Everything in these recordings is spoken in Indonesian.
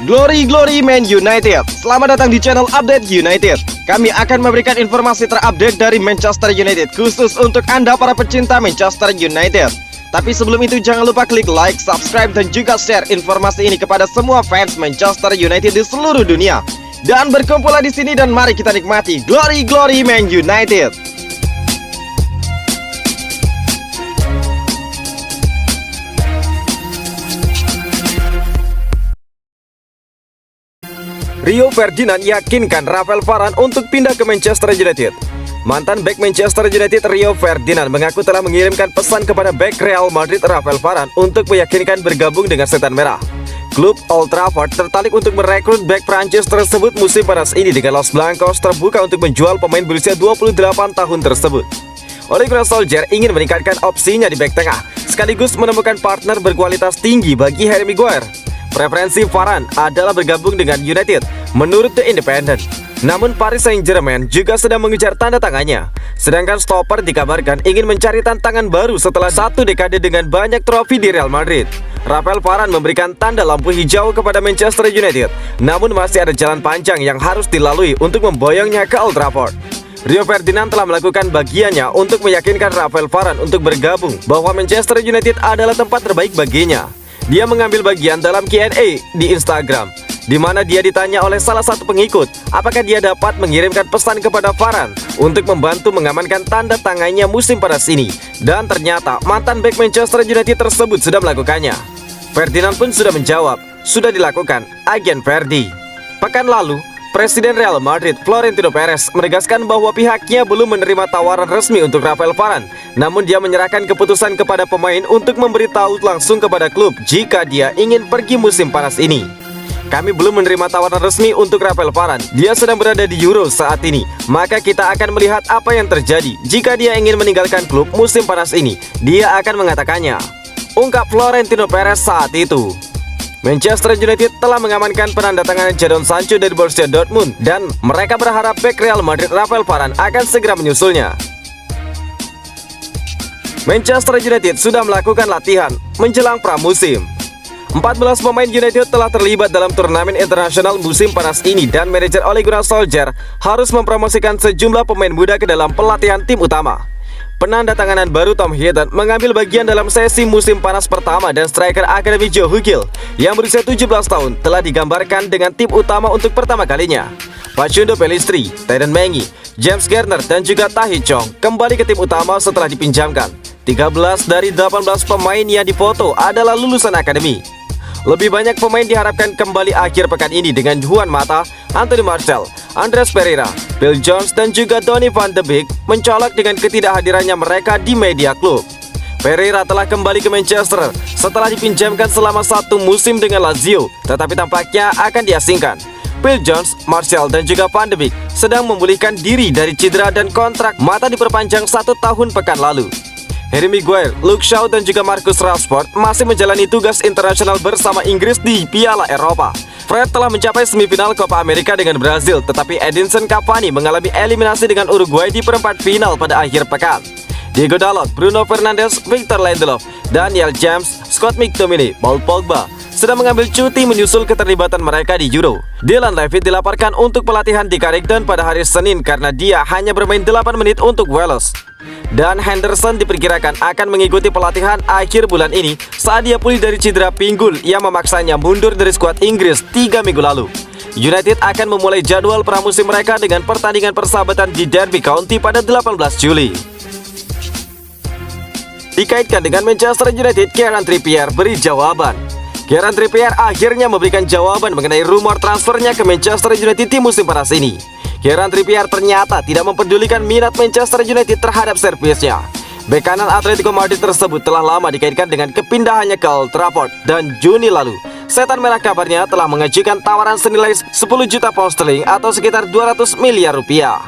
Glory Man United. Selamat datang di channel Update United. Kami akan memberikan informasi terupdate dari Manchester United khusus untuk Anda para pecinta Manchester United. Tapi sebelum itu jangan lupa klik like, subscribe dan juga share informasi ini kepada semua fans Manchester United di seluruh dunia. Dan berkumpullah di sini dan mari kita nikmati Glory Man United. Rio Ferdinand yakinkan Rafael Varane untuk pindah ke Manchester United. Mantan bek Manchester United Rio Ferdinand mengaku telah mengirimkan pesan kepada bek Real Madrid Rafael Varane untuk meyakinkan bergabung dengan Setan Merah. Klub Old Trafford tertarik untuk merekrut bek Prancis tersebut musim panas ini dengan Los Blancos terbuka untuk menjual pemain berusia 28 tahun tersebut. Ole Gunnar Solskjaer ingin meningkatkan opsinya di bek tengah, sekaligus menemukan partner berkualitas tinggi bagi Harry Maguire. Preferensi Varane adalah bergabung dengan United, menurut The Independent. Namun Paris Saint-Germain juga sedang mengejar tanda tangannya. Sedangkan stopper dikabarkan ingin mencari tantangan baru setelah satu dekade dengan banyak trofi di Real Madrid. Rafael Varane memberikan tanda lampu hijau kepada Manchester United, namun masih ada jalan panjang yang harus dilalui untuk memboyongnya ke Old Trafford. Rio Ferdinand telah melakukan bagiannya untuk meyakinkan Rafael Varane untuk bergabung bahwa Manchester United adalah tempat terbaik baginya. Dia mengambil bagian dalam Q&A di Instagram, di mana dia ditanya oleh salah satu pengikut apakah dia dapat mengirimkan pesan kepada Varane untuk membantu mengamankan tanda tangannya musim panas ini. Dan ternyata mantan bek Manchester United tersebut sudah melakukannya. Ferdinand pun sudah menjawab, sudah dilakukan, agen Verdi. Pekan lalu, Presiden Real Madrid Florentino Perez menegaskan bahwa pihaknya belum menerima tawaran resmi untuk Rafael Varane. Namun dia menyerahkan keputusan kepada pemain untuk memberitahu langsung kepada klub jika dia ingin pergi musim panas ini. Kami belum menerima tawaran resmi untuk Rafael Varane. Dia sedang berada di Euro saat ini. Maka kita akan melihat apa yang terjadi. Jika dia ingin meninggalkan klub musim panas ini, dia akan mengatakannya, ungkap Florentino Perez saat itu. Manchester United telah mengamankan penandatanganan Jadon Sancho dari Borussia Dortmund dan mereka berharap bek Real Madrid Rafael Varane akan segera menyusulnya. Manchester United sudah melakukan latihan menjelang pramusim. 14 pemain United telah terlibat dalam turnamen internasional musim panas ini dan manajer Ole Gunnar Solskjaer harus mempromosikan sejumlah pemain muda ke dalam pelatihan tim utama. Penandatanganan baru Tom Heaton mengambil bagian dalam sesi musim panas pertama dan striker Akademi Joe Hugel yang berusia 17 tahun telah digambarkan dengan tim utama untuk pertama kalinya. Facundo Pellistri, Tyrone Mengi, James Garner dan juga Tahith Chong kembali ke tim utama setelah dipinjamkan. 13 dari 18 pemain yang difoto adalah lulusan akademi. Lebih banyak pemain diharapkan kembali akhir pekan ini dengan Juan Mata, Anthony Martial, Andreas Pereira, Phil Jones dan juga Donny van de Beek mencolok dengan ketidakhadirannya mereka di media klub. Pereira telah kembali ke Manchester setelah dipinjamkan selama satu musim dengan Lazio, tetapi tampaknya akan diasingkan. Phil Jones, Martial dan juga Van de Beek sedang memulihkan diri dari cedera dan kontrak Mata diperpanjang 1 tahun pekan lalu. Harry Maguire, Luke Shaw dan juga Marcus Rashford masih menjalani tugas internasional bersama Inggris di Piala Eropa. Fred telah mencapai semifinal Copa America dengan Brazil, tetapi Edinson Cavani mengalami eliminasi dengan Uruguay di perempat final pada akhir pekan. Diego Dalot, Bruno Fernandes, Victor Lindelof, Daniel James, Scott McTominay, Paul Pogba sedang mengambil cuti menyusul keterlibatan mereka di Euro. Dylan Levitt dilaporkan untuk pelatihan di Carrington pada hari Senin karena dia hanya bermain 8 menit untuk Wales. Dan Henderson diperkirakan akan mengikuti pelatihan akhir bulan ini saat dia pulih dari cedera pinggul yang memaksanya mundur dari skuad Inggris 3 minggu lalu. United akan memulai jadwal pramusim mereka dengan pertandingan persahabatan di Derby County pada 18 Juli. Dikaitkan dengan Manchester United, Kieran Trippier beri jawaban. Kieran Trippier akhirnya memberikan jawaban mengenai rumor transfernya ke Manchester United di musim panas ini. Kieran Trippier ternyata tidak mempedulikan minat Manchester United terhadap servisnya. Bek kanan Atletico Madrid tersebut telah lama dikaitkan dengan kepindahannya ke Old Trafford dan Juni lalu, Setan Merah kabarnya telah mengajukan tawaran senilai 10 juta pound sterling atau sekitar 200 miliar rupiah.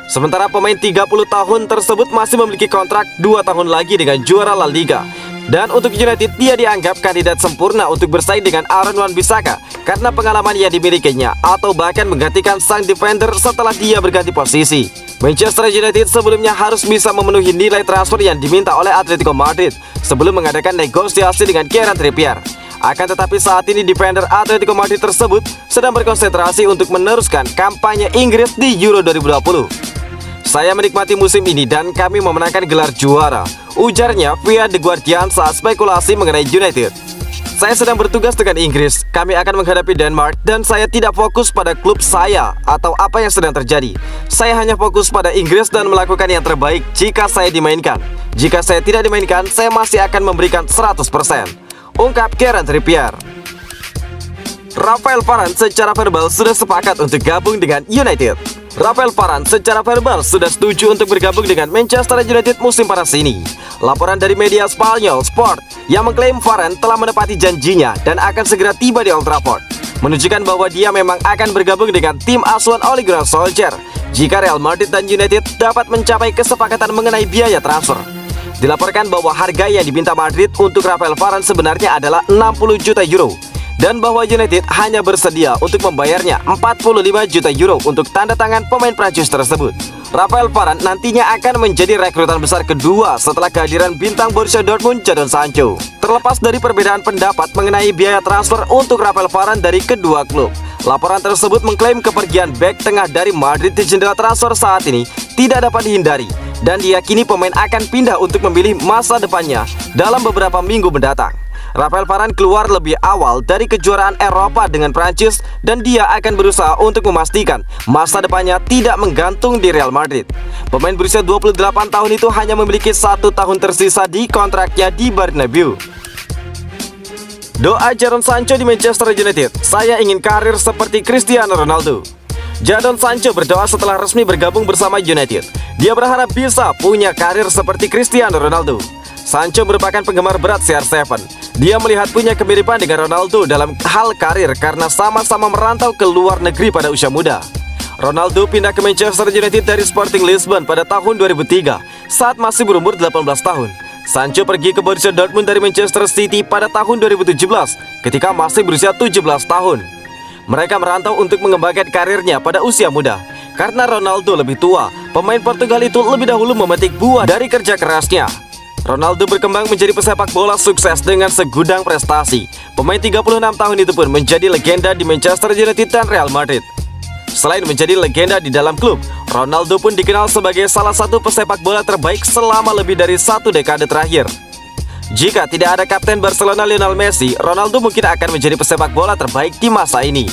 Sementara pemain 30 tahun tersebut masih memiliki kontrak 2 tahun lagi dengan juara La Liga. Dan untuk United, dia dianggap kandidat sempurna untuk bersaing dengan Aaron Wan-Bissaka karena pengalaman yang dimilikinya atau bahkan menggantikan sang defender setelah dia berganti posisi. Manchester United sebelumnya harus bisa memenuhi nilai transfer yang diminta oleh Atletico Madrid sebelum mengadakan negosiasi dengan Kieran Trippier. Akan tetapi saat ini defender Atletico Madrid tersebut sedang berkonsentrasi untuk meneruskan kampanye Inggris di Euro 2020. "Saya menikmati musim ini dan kami memenangkan gelar juara," ujarnya via The Guardian saat spekulasi mengenai United. "Saya sedang bertugas dengan Inggris, kami akan menghadapi Denmark dan saya tidak fokus pada klub saya atau apa yang sedang terjadi. Saya hanya fokus pada Inggris dan melakukan yang terbaik jika saya dimainkan. Jika saya tidak dimainkan, saya masih akan memberikan 100%, ungkap Kieran Trippier. Rafael Varane secara verbal sudah sepakat untuk gabung dengan United. Rafael Varane secara verbal sudah setuju untuk bergabung dengan Manchester United musim panas ini. Laporan dari media Spanyol Sport yang mengklaim Varane telah menepati janjinya dan akan segera tiba di Old Trafford, menunjukkan bahwa dia memang akan bergabung dengan tim asuhan Ole Gunnar Solskjaer jika Real Madrid dan United dapat mencapai kesepakatan mengenai biaya transfer. Dilaporkan bahwa harga yang diminta Madrid untuk Rafael Varane sebenarnya adalah 60 juta euro dan bahwa United hanya bersedia untuk membayarnya 45 juta euro untuk tanda tangan pemain Prancis tersebut. Rafael Varane nantinya akan menjadi rekrutan besar kedua setelah kehadiran bintang Borussia Dortmund Jadon Sancho. Terlepas dari perbedaan pendapat mengenai biaya transfer untuk Rafael Varane dari kedua klub, laporan tersebut mengklaim kepergian bek tengah dari Madrid di jendela transfer saat ini tidak dapat dihindari dan diyakini pemain akan pindah untuk memilih masa depannya dalam beberapa minggu mendatang. Rafael Varane keluar lebih awal dari kejuaraan Eropa dengan Prancis dan dia akan berusaha untuk memastikan masa depannya tidak menggantung di Real Madrid. Pemain berusia 28 tahun itu hanya memiliki 1 tahun tersisa di kontraknya di Bernabeu. Doa Jadon Sancho di Manchester United, "Saya ingin karir seperti Cristiano Ronaldo." Jadon Sancho berdoa setelah resmi bergabung bersama United. Dia berharap bisa punya karir seperti Cristiano Ronaldo. Sancho merupakan penggemar berat CR7. Dia melihat punya kemiripan dengan Ronaldo dalam hal karir karena sama-sama merantau ke luar negeri pada usia muda. Ronaldo pindah ke Manchester United dari Sporting Lisbon pada tahun 2003 saat masih berumur 18 tahun. Sancho pergi ke Borussia Dortmund dari Manchester City pada tahun 2017 ketika masih berusia 17 tahun. Mereka merantau untuk mengembangkan karirnya pada usia muda. Karena Ronaldo lebih tua, pemain Portugal itu lebih dahulu memetik buah dari kerja kerasnya. Ronaldo berkembang menjadi pesepak bola sukses dengan segudang prestasi. Pemain 36 tahun itu pun menjadi legenda di Manchester United dan Real Madrid. Selain menjadi legenda di dalam klub, Ronaldo pun dikenal sebagai salah satu pesepak bola terbaik selama lebih dari 1 dekade terakhir. Jika tidak ada kapten Barcelona Lionel Messi, Ronaldo mungkin akan menjadi pesepak bola terbaik di masa ini.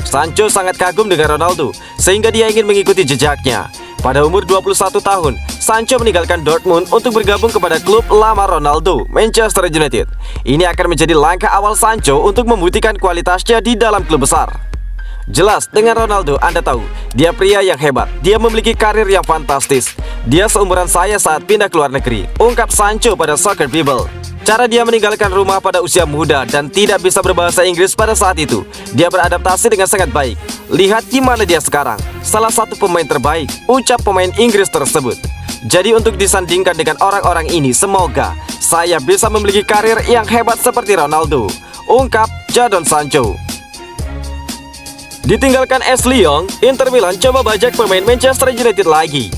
Sancho sangat kagum dengan Ronaldo, sehingga dia ingin mengikuti jejaknya. Pada umur 21 tahun, Sancho meninggalkan Dortmund untuk bergabung kepada klub lama Ronaldo, Manchester United. Ini akan menjadi langkah awal Sancho untuk membuktikan kualitasnya di dalam klub besar. Jelas, dengan Ronaldo Anda tahu, dia pria yang hebat. Dia memiliki karir yang fantastis. Dia seumuran saya saat pindah ke luar negeri, ungkap Sancho pada Soccer People. Cara dia meninggalkan rumah pada usia muda dan tidak bisa berbahasa Inggris pada saat itu, dia beradaptasi dengan sangat baik. Lihat gimana dia sekarang, salah satu pemain terbaik, ucap pemain Inggris tersebut. Jadi untuk disandingkan dengan orang-orang ini, semoga saya bisa memiliki karir yang hebat seperti Ronaldo, ungkap Jadon Sancho. Ditinggalkan Ashley Young, Inter Milan coba bajak pemain Manchester United lagi.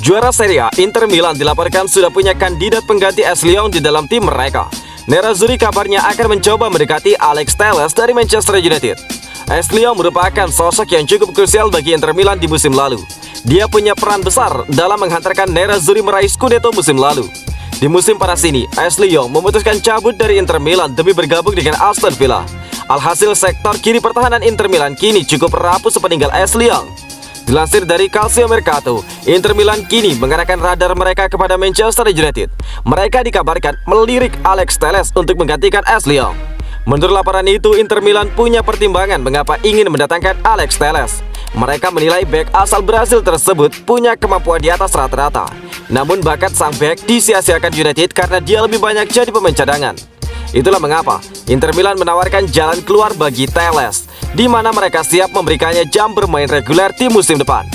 Juara Serie A, Inter Milan dilaporkan sudah punya kandidat pengganti Ashley Young di dalam tim mereka. Nerazzurri kabarnya akan mencoba mendekati Alex Telles dari Manchester United. Ashley Young merupakan sosok yang cukup krusial bagi Inter Milan di musim lalu. Dia punya peran besar dalam menghantarkan Nerazzurri meraih Scudetto musim lalu. Di musim panas ini, Ashley Young memutuskan cabut dari Inter Milan demi bergabung dengan Aston Villa. Alhasil sektor kiri pertahanan Inter Milan kini cukup rapuh sepeninggal Ashley Young. Dilansir dari Calcio Mercato, Inter Milan kini mengarahkan radar mereka kepada Manchester United. Mereka dikabarkan melirik Alex Telles untuk menggantikan Ashley Young. Menurut laporan itu, Inter Milan punya pertimbangan mengapa ingin mendatangkan Alex Telles. Mereka menilai bek asal Brasil tersebut punya kemampuan di atas rata-rata. Namun bakat sang bek disia-siakan United karena dia lebih banyak jadi pemain cadangan. Itulah mengapa Inter Milan menawarkan jalan keluar bagi Telles, di mana mereka siap memberikannya jam bermain reguler di musim depan.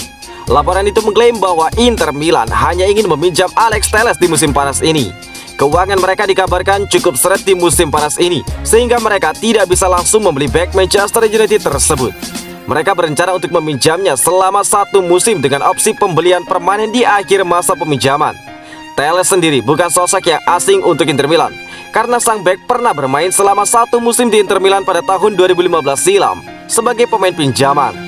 Laporan itu mengklaim bahwa Inter Milan hanya ingin meminjam Alex Telles di musim panas ini. Keuangan mereka dikabarkan cukup seret di musim panas ini, sehingga mereka tidak bisa langsung membeli bek Manchester United tersebut. Mereka berencana untuk meminjamnya selama 1 musim dengan opsi pembelian permanen di akhir masa peminjaman. Telles sendiri bukan sosok yang asing untuk Inter Milan. karena sang bek pernah bermain selama 1 musim di Inter Milan pada tahun 2015 silam sebagai pemain pinjaman.